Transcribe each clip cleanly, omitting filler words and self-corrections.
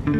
Hi,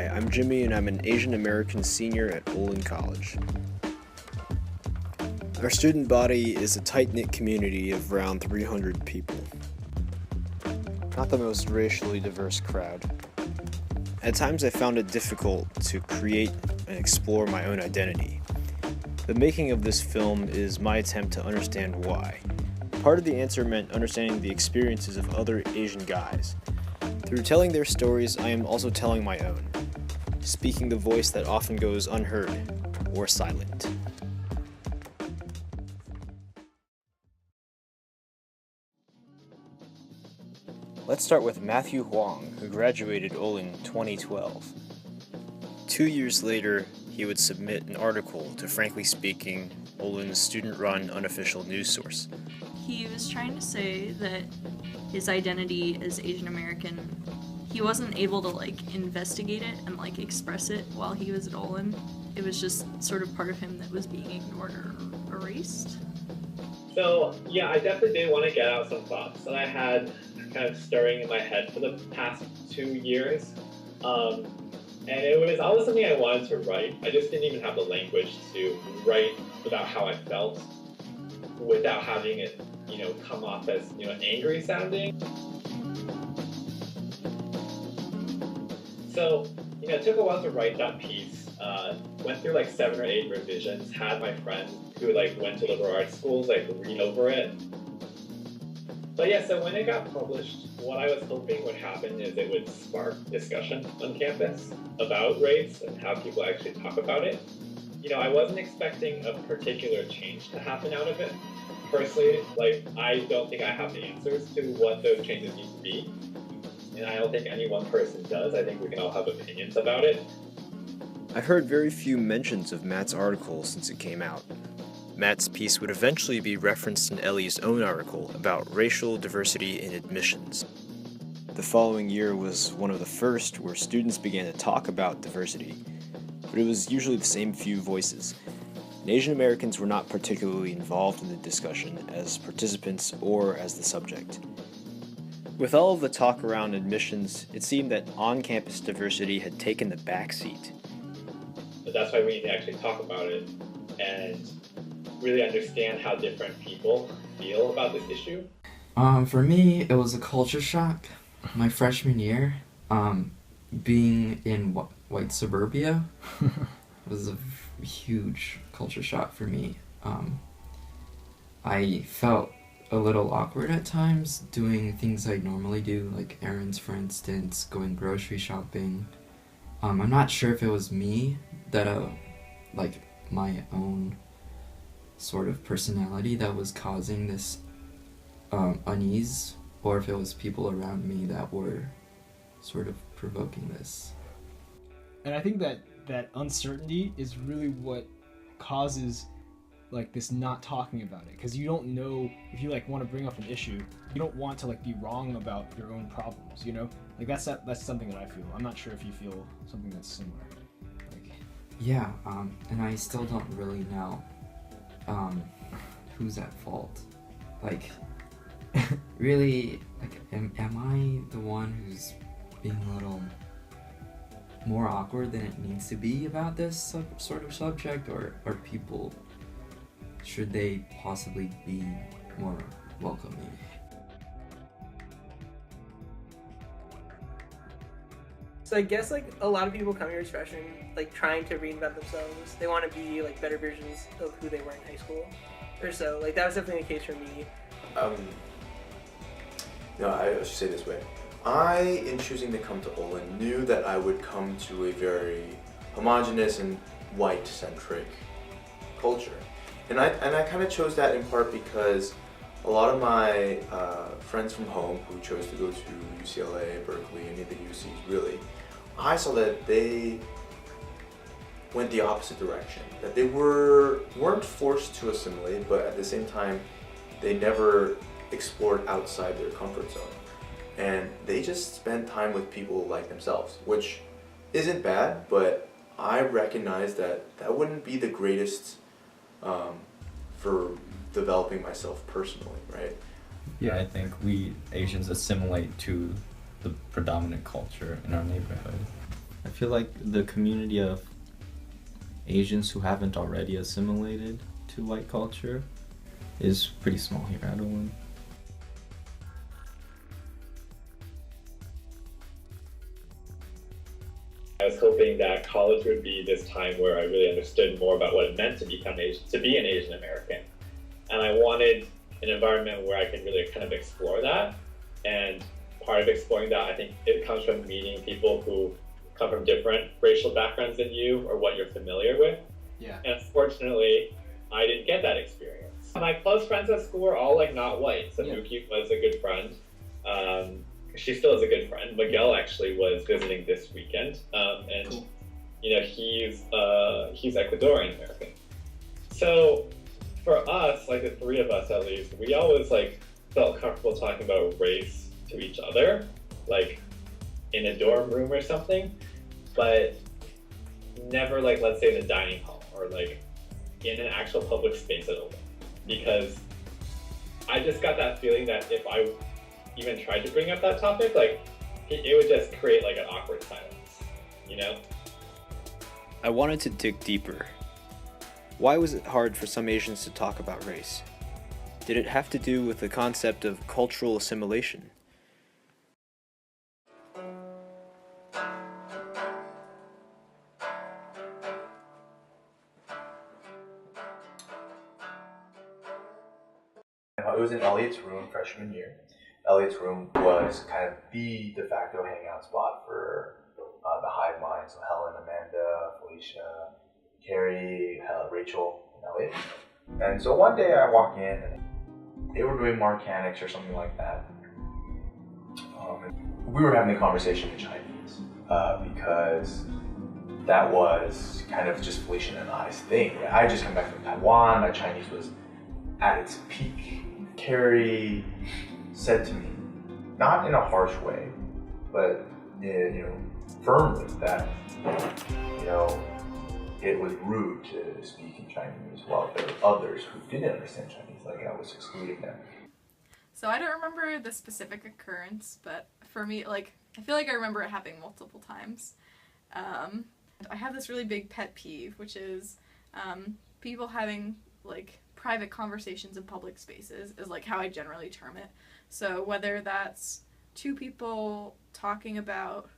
I'm Jimmy and I'm an Asian American senior at Olin College. Our student body is a tight-knit community of around 300 people. Not the most racially diverse crowd. At times I found it difficult to create and explore my own identity. The making of this film is my attempt to understand why. Part of the answer meant understanding the experiences of other Asian guys. Through telling their stories, I am also telling my own, speaking the voice that often goes unheard or silent. Let's start with Matthew Huang, who graduated Olin 2012. 2 years later, he would submit an article to Frankly Speaking, Olin's student-run unofficial news source. He was trying to say that his identity as Asian American, he wasn't able to investigate it and express it while he was at Olin. It was just sort of part of him that was being ignored or erased. So yeah, I definitely did want to get out some thoughts that I had kind of stirring in my head for the past 2 years. And it was always something I wanted to write. I just didn't even have the language to write about how I felt without having it, come off as, angry sounding. So, it took a while to write that piece. Went through 7 or 8 revisions, had my friend who went to liberal arts schools read over it. But yeah, so when it got published, what I was hoping would happen is it would spark discussion on campus about race and how people actually talk about it. I wasn't expecting a particular change to happen out of it. Personally, I don't think I have the answers to what those changes need to be. And I don't think any one person does. I think we can all have opinions about it. I've heard very few mentions of Matt's article since it came out. Matt's piece would eventually be referenced in Ellie's own article about racial diversity in admissions. The following year was one of the first where students began to talk about diversity, but it was usually the same few voices. And Asian Americans were not particularly involved in the discussion as participants or as the subject. With all of the talk around admissions, it seemed that on-campus diversity had taken the back seat. But that's why we need to actually talk about it and really understand how different people feel about this issue. For me, it was a culture shock. My freshman year, being in white suburbia was a huge culture shock for me. I felt a little awkward at times doing things I normally do, like errands, for instance, going grocery shopping. I'm not sure if it was me that, my own sort of personality that was causing this unease, or if it was people around me that were sort of provoking this. And I think that uncertainty is really what causes this not talking about it, because you don't know if you want to bring up an issue, you don't want to be wrong about your own problems, that's something that I feel. I'm not sure if you feel something that's similar. Yeah, and I still don't really know who's at fault. Really, am I the one who's being a little more awkward than it needs to be about this sort of subject, or are people, should they possibly be more welcoming? So I guess a lot of people come here as freshmen trying to reinvent themselves. They want to be better versions of who they were in high school or so. That was definitely the case for me. No, I should say this way. I, in choosing to come to Olin, knew that I would come to a very homogenous and white-centric culture. And I kind of chose that in part because a lot of my friends from home who chose to go to UCLA, Berkeley, any of the UCs really, I saw that they went the opposite direction. That they weren't forced to assimilate, but at the same time, they never explored outside their comfort zone. And they just spent time with people like themselves, which isn't bad, but I recognize that that wouldn't be the greatest for developing myself personally, right? Yeah, I think we Asians assimilate to the predominant culture in our neighborhood. I feel like the community of Asians who haven't already assimilated to white culture is pretty small here at Olin. I was hoping that college would be this time where I really understood more about what it meant to become Asian, to be an Asian American. And I wanted an environment where I could really kind of explore that. And part of exploring that, I think it comes from meeting people who come from different racial backgrounds than you or what you're familiar with. Yeah. And unfortunately, I didn't get that experience. My close friends at school were all like not white. So Mookie was a good friend. She still is a good friend. Miguel actually was visiting this weekend, and cool. You know he's Ecuadorian American. So for us, like the three of us at least, we always like felt comfortable talking about race to each other, like in a dorm room or something, but never like let's say in a dining hall or like in an actual public space at all, because I just got that feeling that if I even tried to bring up that topic, like it would just create like an awkward silence, you know? I wanted to dig deeper. Why was it hard for some Asians to talk about race? Did it have to do with the concept of cultural assimilation? It was in Elliot's room freshman year. Elliot's room was kind of the de facto hangout spot for the hive mind. So Helen, Amanda, Felicia, Carrie, Rachel, and Elliot. And so one day I walk in and they were doing mechanics or something like that. We were having a conversation in Chinese because that was kind of just Felicia and I's thing. Right? I had just come back from Taiwan. My Chinese was at its peak. Carrie said to me, not in a harsh way, but firmly, that it was rude to speak in Chinese while there were others who didn't understand Chinese, like I was excluding them. So I don't remember the specific occurrence, but for me, like, I feel like I remember it happening multiple times. I have this really big pet peeve, which is people having like private conversations in public spaces is like how I generally term it. So whether that's two people talking about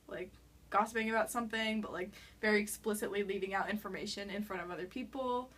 like gossiping about something but like very explicitly leaving out information in front of other people,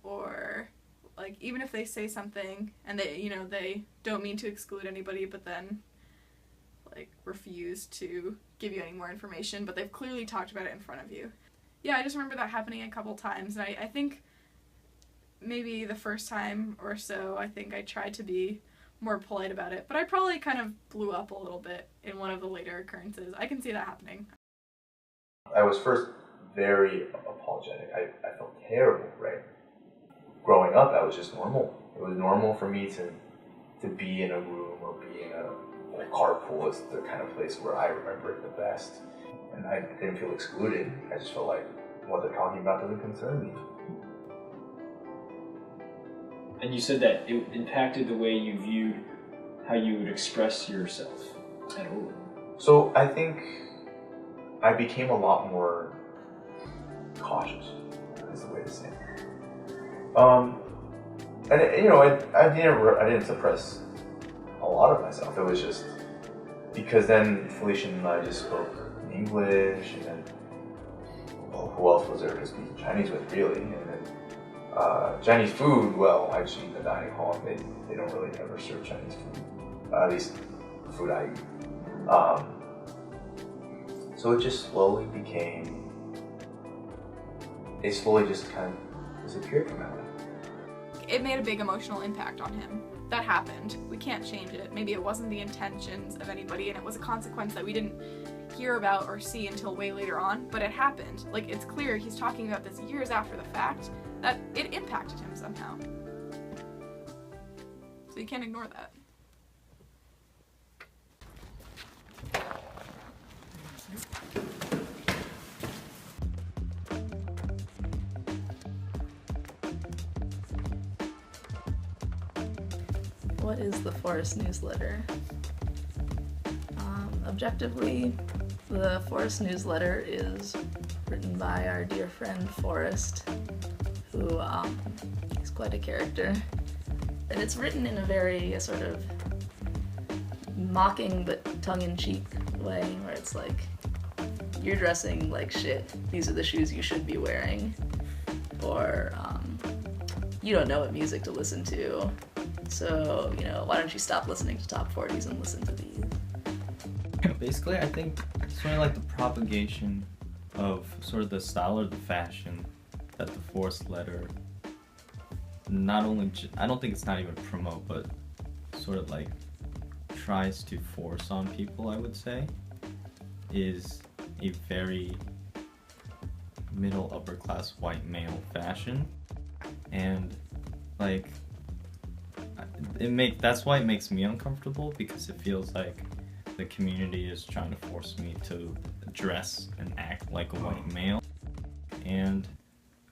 or like even if they say something and they don't mean to exclude anybody but then like refuse to give you any more information, but they've clearly talked about it in front of you. Yeah, I just remember that happening a couple times, and I think maybe the first time or so, I think I tried to be more polite about it, but I probably kind of blew up a little bit in one of the later occurrences. I can see that happening. I was first very apologetic. I felt terrible, right? Growing up, that was just normal. It was normal for me to be in a room or be in a carpool is the kind of place where I remember it the best. And I didn't feel excluded. I just felt like what they're talking about doesn't concern me. And you said that it impacted the way you viewed how you would express yourself at Olin. So I think I became a lot more cautious, is the way to say it. And I didn't suppress a lot of myself. It was just because then Felicia and I just spoke in English, and then who else was there to speak Chinese with, really? And then Chinese food, well, I just eat in the dining hall, and they don't really ever serve Chinese food, at least the food I eat. So it just slowly just kind of disappeared from my life. It made a big emotional impact on him. That happened. We can't change it. Maybe it wasn't the intentions of anybody, and it was a consequence that we didn't hear about or see until way later on, but it happened. Like, it's clear he's talking about this years after the fact, that it impacted him somehow. So you can't ignore that. What is the Forest newsletter? Objectively, the Forest newsletter is written by our dear friend Forrest, who is quite a character. And it's written in a very sort of mocking but tongue-in-cheek way, where it's like, you're dressing like shit, these are the shoes you should be wearing. Or, you don't know what music to listen to, so, you know, why don't you stop listening to top 40s and listen to these? Basically, I think it's sort of like the propagation of sort of the style or the fashion that the Forest letter not only, I don't think it's not even promote, but sort of like tries to force on people, I would say, is a very middle upper class white male fashion. And like, that's why it makes me uncomfortable, because it feels like the community is trying to force me to dress and act like a white male. And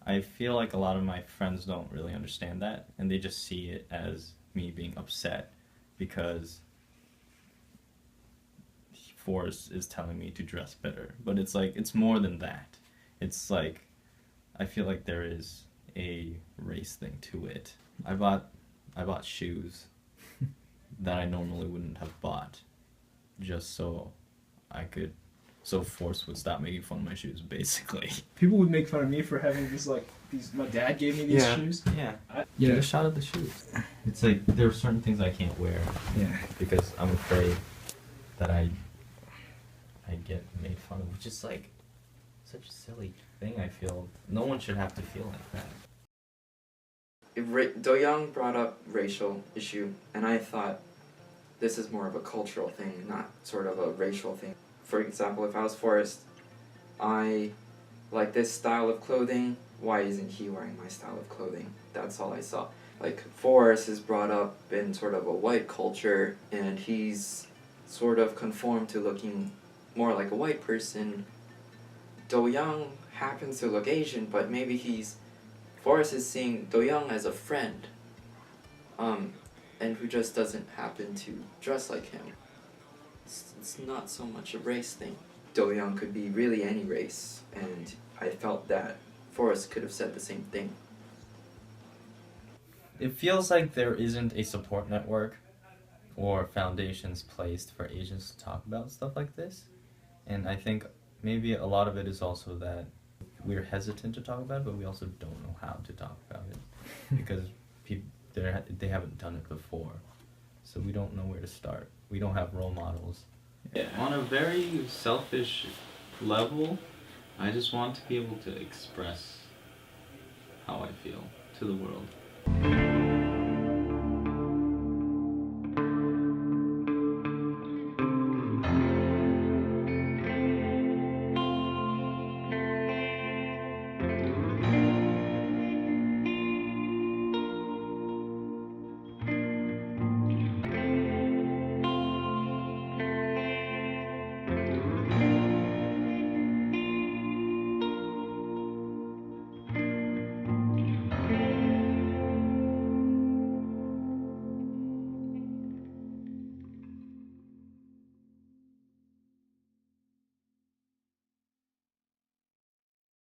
I feel like a lot of my friends don't really understand that, and they just see it as me being upset because Forrest is telling me to dress better. But it's like, it's more than that. It's like, I feel like there is a race thing to it. I bought shoes that I normally wouldn't have bought, just so Forrest would stop making fun of my shoes, basically. People would make fun of me for having my dad gave me these shoes. Yeah. Get a shot of the shoes. It's like, there are certain things I can't wear. Yeah. Because I'm afraid that I get made fun of, which is like such a silly thing. I feel no one should have to feel like that. Do Young brought up racial issue, and I thought this is more of a cultural thing, not sort of a racial thing. For example, if I was Forrest, I like this style of clothing, why isn't he wearing my style of clothing? That's all I saw. Like, Forrest is brought up in sort of a white culture, and he's sort of conformed to looking more like a white person. Do Young happens to look Asian, but maybe Forrest is seeing Do Young as a friend, and who just doesn't happen to dress like him. It's not so much a race thing. Do Young could be really any race, and I felt that Forrest could have said the same thing. It feels like there isn't a support network or foundations placed for Asians to talk about stuff like this, and I think maybe a lot of it is also that we're hesitant to talk about it, but we also don't know how to talk about it because they haven't done it before, so we don't know where to start. We don't have role models. Yeah. On a very selfish level, I just want to be able to express how I feel to the world.